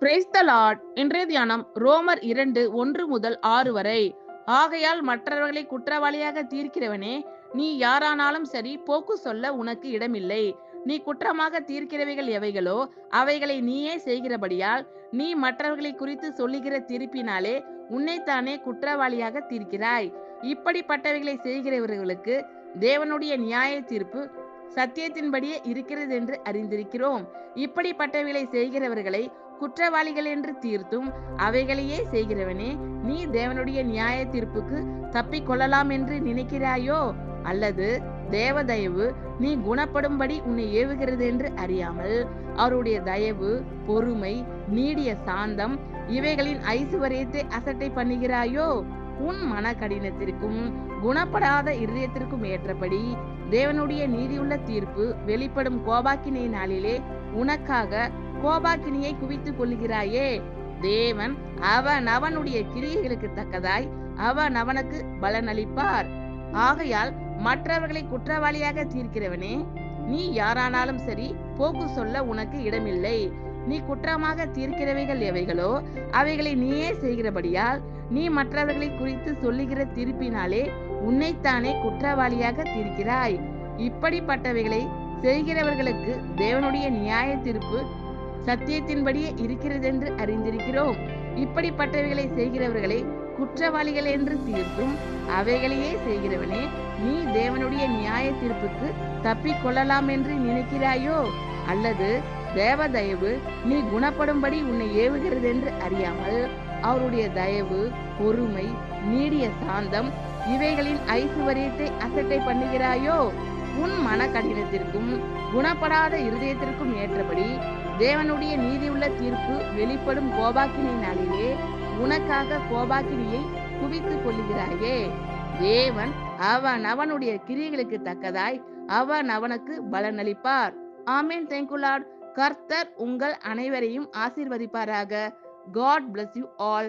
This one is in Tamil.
Praise the Lord. இன்றைய தியானம் ரோமர் 2:1-6 வரை. ஆகையால் மற்றவர்களை குற்றவாளியாக தீர்க்கிறவனே, நீ யாரானாலும் சரி, போக்கு சொல்ல உனக்கு இடமில்லை. நீ குற்றமாக தீர்க்கிறவைகள் எவைகளோ அவைகளை நீயே செய்கிறபடியால் நீ மற்றவர்களை குறித்து சொல்லுகிற தீர்ப்பினாலே உன்னைத்தானே குற்றவாளியாக தீர்க்கிறாய். இப்படிப்பட்டவைகளை செய்கிறவர்களுக்கு தேவனுடைய நியாய தீர்ப்பு சத்தியத்தின்படியே இருக்கிறது என்று அறிந்திருக்கிறோம். இப்படிப்பட்டவைகளை செய்கிறவர்களை குற்றவாளிகள் என்று தீர்த்தும் அவைகளையே செய்கிறவனே, நீ தேவனுடைய நியாய தீர்ப்புக்கு தப்பிக் கொள்ளலாம் என்று நினைக்கிறாயோ? அல்லது தேவ தயவு நீ குணப்படும்படி உன்னை ஏவுகிறது என்று அறியாமல் அவருடைய தயவு, பொறுமை, நீடிய சாந்தம் இவைகளின் ஐசுவரியத்தை அசட்டை பண்ணுகிறாயோ? உன் மன கடினத்திற்கும் குணப்படாத இருதயத்திற்கும் ஏற்றபடி தேவனுடைய நீதியுள்ள தீர்ப்பு வெளிப்படும் கோபாக்கினை நாளிலே உனக்காக கோபாக்கினியை குவித்துக் கொள்கிறாயே. தேவன் அவனுடைய கிரியைகளுக்கு தக்கதாய் அவனுக்கு பலனளிப்பார். ஆகையால் மற்றவர்களை குற்றவாளியாக தீர்க்கிறவனே, நீ யாரானாலும் சரி, போக்கு சொல்ல உனக்கு இடமில்லை. நீ குற்றமாக தீர்க்கிறவைகள் எவைகளோ அவைகளை நீயே செய்கிறபடியால் நீ மற்றவர்களை குறித்து சொல்லுகிற தீர்ப்பினாலே உன்னைத்தானே குற்றவாளியாக தீர்க்கிறாய். இப்படிப்பட்டவைகளை செய்கிறவர்களுக்கு தேவனுடைய நியாய தீர்ப்பு சத்தியத்தின்படியே இருக்கிறது என்று அறிந்திருக்கிறோம். இப்படிப்பட்டவைகளை செய்கிறவர்களை குற்றவாளிகள் என்று தீர்த்தும் அவைகளையே செய்கிறவனே, நீ தேவனுடைய நியாய தீர்ப்புக்கு தப்பிக் கொள்ளலாம் என்று நினைக்கிறாயோ? அல்லது தேவ தயவு நீ குணப்படும்படி உன்னை ஏவுகிறது என்று அறியாமல் அவருடைய தயவு, பொறுமை, நீடிய சாந்தம் இவைகளின் ஐசுவரியத்தை அசட்டை பண்ணுகிறாயோ? உன் மன கடினத்திற்கும் குணப்படாத இருதயத்திற்கும் ஏற்றபடி தேவனுடைய நீதியுள்ள தீர்ப்பு வெளிப்படும் கோபாக்கினை நாளிலே உனக்காக கோபாக்கினியை குவித்துக் கொள்கிறாயே. தேவன் அவனுடைய கிரியைகளுக்கு தக்கதாய் அவனுக்கு பலனளிப்பார். ஆமென். Thank you Lord. கர்த்தர் உங்கள் அனைவரையும் ஆசீர்வதிப்பாராக. God bless you all.